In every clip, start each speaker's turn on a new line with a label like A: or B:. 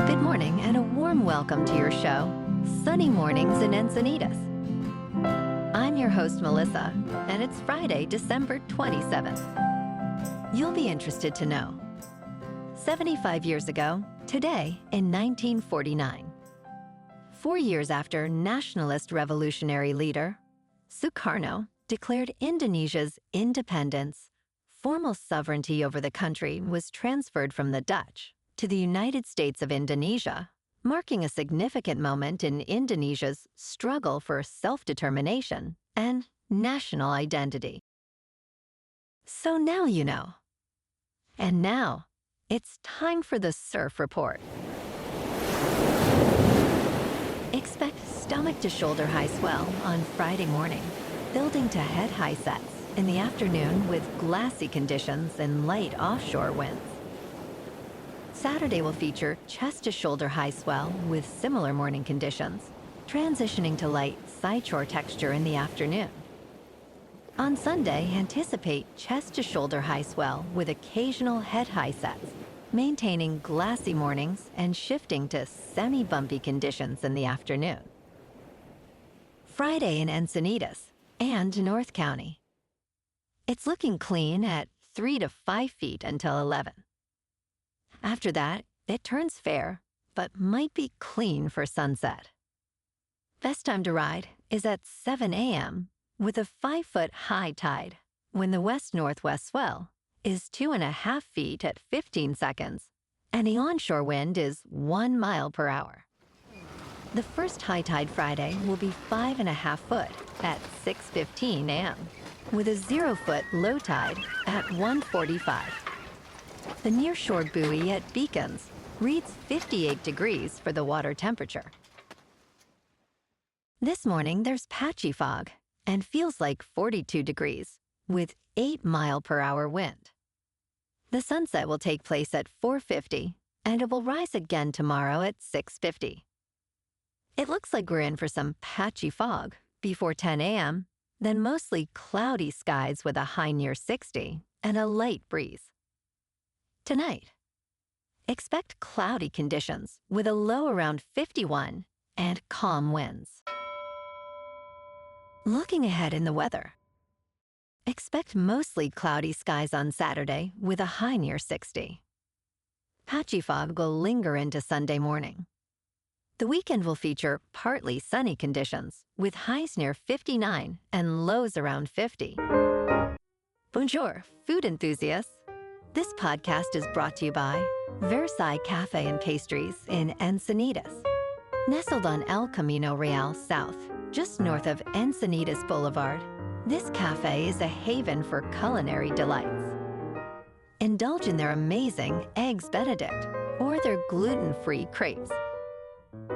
A: Good morning and a warm welcome to your show, Sunny Mornings in Encinitas. I'm your host, Melissa, and it's Friday, December 27th. You'll be interested to know. 75 years ago, today in 1949, 4 years after nationalist revolutionary leader Sukarno declared Indonesia's independence, formal sovereignty over the country was transferred from the Dutch to the United States of Indonesia, marking a significant moment in Indonesia's struggle for self-determination and national identity. So now you know. And now, it's time for the Surf Report. Expect stomach-to-shoulder high swell on Friday morning, building to head-high sets in the afternoon with glassy conditions and light offshore winds. Saturday will feature chest-to-shoulder high swell with similar morning conditions, transitioning to light side-shore texture in the afternoon. On Sunday, anticipate chest-to-shoulder high swell with occasional head-high sets, maintaining glassy mornings and shifting to semi-bumpy conditions in the afternoon. Friday in Encinitas and North County. It's looking clean at 3 to 5 feet until 11. After that, it turns fair, but might be clean for sunset. Best time to ride is at 7 a.m. with a 5-foot high tide, when the west-northwest swell is 2.5 feet at 15 seconds, and the onshore wind is 1 mile per hour. The first high tide Friday will be 5.5 foot at 6:15 a.m., with a 0-foot low tide at 1:45. The nearshore buoy at Beacons reads 58 degrees for the water temperature. This morning, there's patchy fog and feels like 42 degrees with 8-mile-per-hour wind. The sunset will take place at 4:50, and it will rise again tomorrow at 6:50. It looks like we're in for some patchy fog before 10 a.m., then mostly cloudy skies with a high near 60 and a light breeze. Tonight, expect cloudy conditions with a low around 51 and calm winds. Looking ahead in the weather, expect mostly cloudy skies on Saturday with a high near 60. Patchy fog will linger into Sunday morning. The weekend will feature partly sunny conditions with highs near 59 and lows around 50. Bonjour, food enthusiasts. This podcast is brought to you by Versailles Cafe and Pastries in Encinitas. Nestled on El Camino Real South, just north of Encinitas Boulevard, this cafe is a haven for culinary delights. Indulge in their amazing Eggs Benedict or their gluten-free crepes.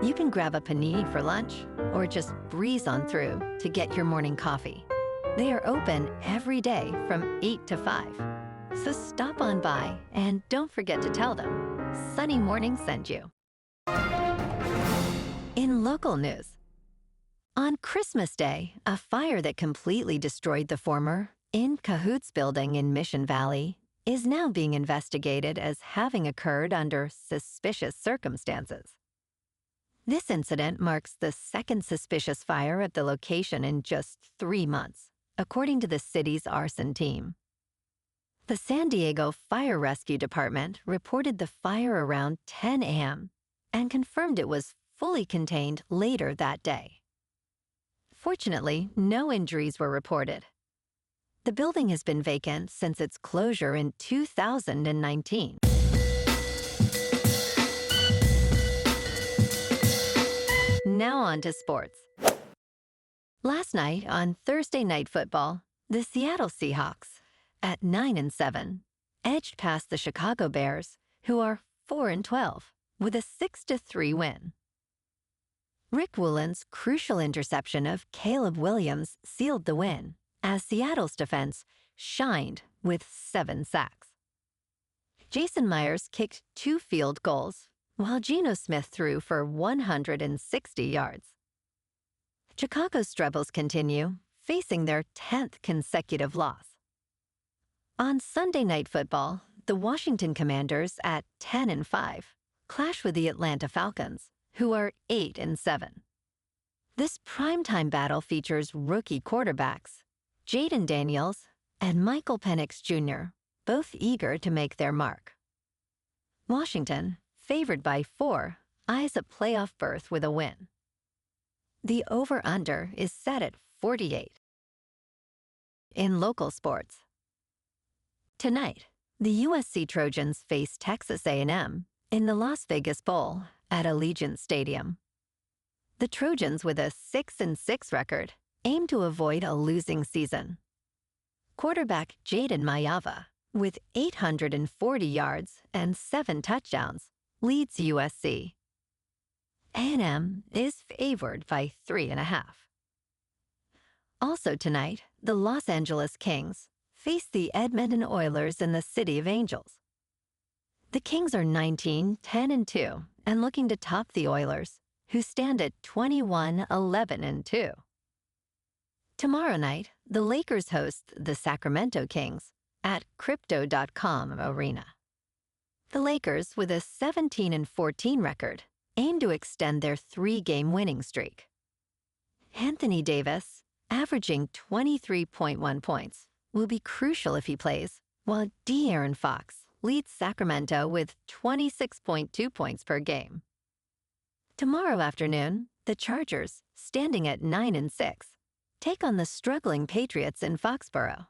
A: You can grab a panini for lunch or just breeze on through to get your morning coffee. They are open every day from 8 to 5. So stop on by and don't forget to tell them Sunny Morning sent you. In local news, on Christmas Day, a fire that completely destroyed the former In Cahoots building in Mission Valley is now being investigated as having occurred under suspicious circumstances. This incident marks the second suspicious fire at the location in just 3 months, according to the city's arson team. The San Diego Fire Rescue Department reported the fire around 10 a.m. and confirmed it was fully contained later that day. Fortunately, no injuries were reported. The building has been vacant since its closure in 2019. Now on to sports. Last night on Thursday Night Football, the Seattle Seahawks, at 9-7, edged past the Chicago Bears, who are 4-12, with a 6-3 win. Rick Woolen's crucial interception of Caleb Williams sealed the win, as Seattle's defense shined with 7 sacks. Jason Myers kicked 2 field goals, while Geno Smith threw for 160 yards. Chicago's struggles continue, facing their 10th consecutive loss. On Sunday Night Football, the Washington Commanders at 10-5 clash with the Atlanta Falcons, who are 8-7. This primetime battle features rookie quarterbacks, Jaden Daniels and Michael Penix Jr., both eager to make their mark. Washington, favored by 4, eyes a playoff berth with a win. The over-under is set at 48. In local sports, tonight, the USC Trojans face Texas A&M in the Las Vegas Bowl at Allegiant Stadium. The Trojans, with a 6-6 record, aim to avoid a losing season. Quarterback Jaden Mayava, with 840 yards and 7 touchdowns, leads USC. A&M is favored by 3.5. Also tonight, the Los Angeles Kings face the Edmonton Oilers in the City of Angels. The Kings are 19-10-2 and looking to top the Oilers, who stand at 21-11-2. Tomorrow night, the Lakers host the Sacramento Kings at Crypto.com Arena. The Lakers, with a 17-14 record, aim to extend their 3-game winning streak. Anthony Davis, averaging 23.1 points, will be crucial if he plays, while De'Aaron Fox leads Sacramento with 26.2 points per game. Tomorrow afternoon, the Chargers, standing at 9-6, take on the struggling Patriots in Foxborough.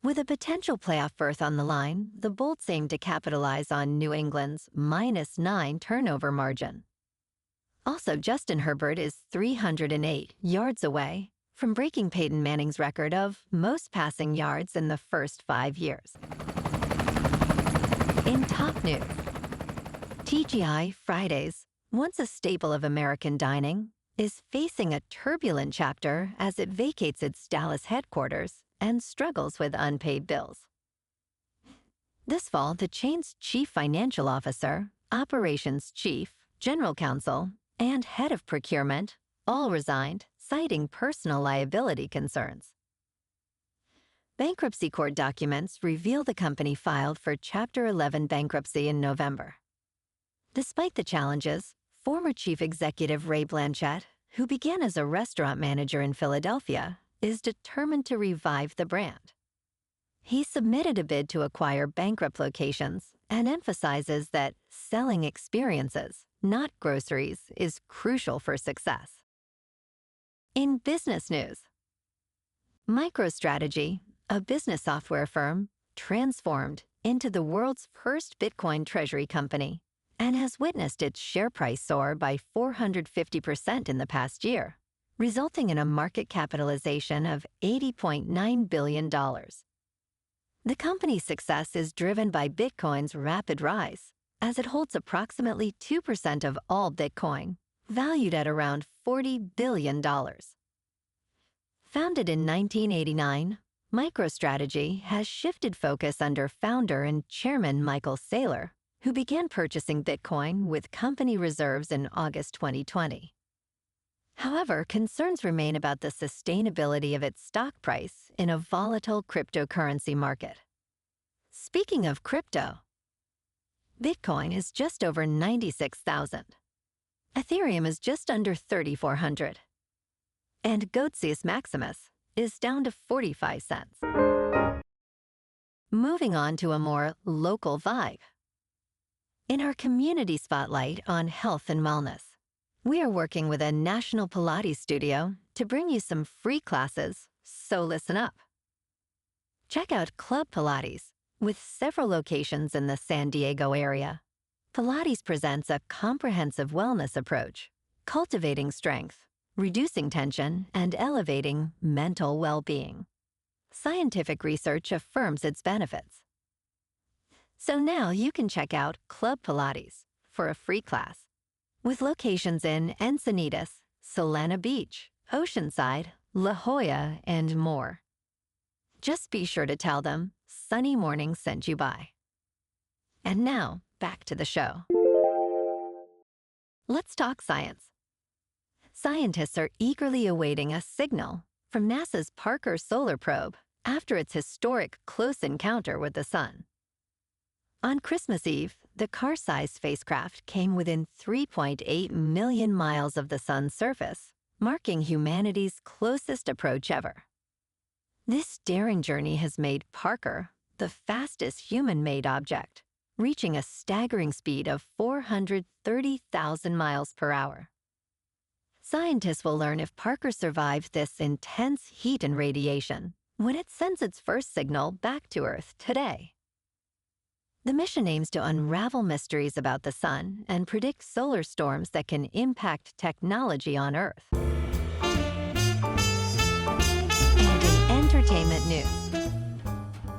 A: With a potential playoff berth on the line, the Bolts aim to capitalize on New England's -9 turnover margin. Also, Justin Herbert is 308 yards away from breaking Peyton Manning's record of most passing yards in the first 5 years. In top news, TGI Fridays, once a staple of American dining, is facing a turbulent chapter as it vacates its Dallas headquarters and struggles with unpaid bills. This fall, the chain's chief financial officer, operations chief, general counsel, and head of procurement all resigned, citing personal liability concerns. Bankruptcy court documents reveal the company filed for Chapter 11 bankruptcy in November. Despite the challenges, former chief executive Ray Blanchett, who began as a restaurant manager in Philadelphia, is determined to revive the brand. He submitted a bid to acquire bankrupt locations and emphasizes that selling experiences, not groceries, is crucial for success. In business news, MicroStrategy, a business software firm, transformed into the world's first Bitcoin treasury company and has witnessed its share price soar by 450% in the past year, resulting in a market capitalization of $80.9 billion. The company's success is driven by Bitcoin's rapid rise, as it holds approximately 2% of all Bitcoin, valued at around $40 billion. Founded in 1989, MicroStrategy has shifted focus under founder and chairman Michael Saylor, who began purchasing Bitcoin with company reserves in August 2020. However, concerns remain about the sustainability of its stock price in a volatile cryptocurrency market. Speaking of crypto, Bitcoin is just over 96,000. Ethereum is just under 3,400. And Goatsius Maximus is down to 45 cents. Moving on to a more local vibe. In our community spotlight on health and wellness, we are working with a national Pilates studio to bring you some free classes, so listen up. Check out Club Pilates, with several locations in the San Diego area. Pilates presents a comprehensive wellness approach, cultivating strength, reducing tension, and elevating mental well-being. Scientific research affirms its benefits. So now you can check out Club Pilates for a free class, with locations in Encinitas, Solana Beach, Oceanside, La Jolla, and more. Just be sure to tell them Sunny Morning sent you by. And now, back to the show. Let's talk science. Scientists are eagerly awaiting a signal from NASA's Parker Solar Probe after its historic close encounter with the Sun. On Christmas Eve, the car-sized spacecraft came within 3.8 million miles of the sun's surface, marking humanity's closest approach ever. This daring journey has made Parker the fastest human-made object, reaching a staggering speed of 430,000 miles per hour. Scientists will learn if Parker survived this intense heat and radiation when it sends its first signal back to Earth today. The mission aims to unravel mysteries about the sun and predict solar storms that can impact technology on Earth. And in entertainment news,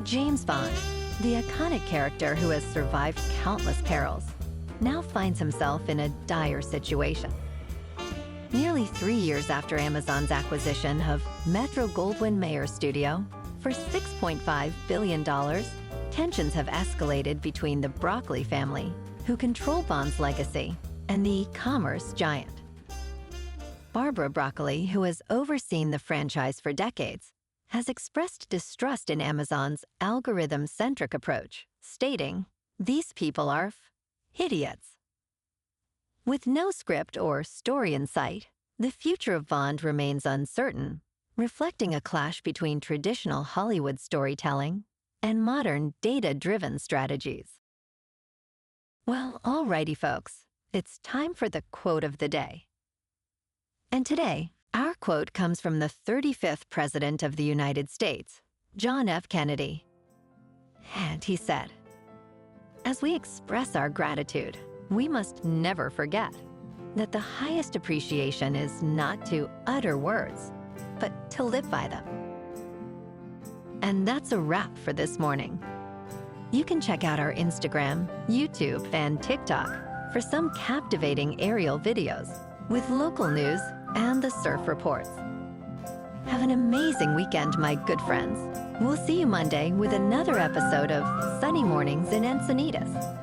A: James Bond, the iconic character who has survived countless perils, now finds himself in a dire situation. Nearly 3 years after Amazon's acquisition of Metro-Goldwyn-Mayer Studio for $6.5 billion, tensions have escalated between the Broccoli family, who control Bond's legacy, and the e-commerce giant. Barbara Broccoli, who has overseen the franchise for decades, has expressed distrust in Amazon's algorithm-centric approach, stating, "These people are idiots." With no script or story in sight, the future of Bond remains uncertain, reflecting a clash between traditional Hollywood storytelling and modern data-driven strategies. Well, alrighty folks, it's time for the quote of the day. And today, our quote comes from the 35th President of the United States, John F. Kennedy. And he said, "As we express our gratitude, we must never forget that the highest appreciation is not to utter words, but to live by them." And that's a wrap for this morning. You can check out our Instagram, YouTube, and TikTok for some captivating aerial videos with local news and the surf reports. Have an amazing weekend, my good friends. We'll see you Monday with another episode of Sunny Mornings in Encinitas.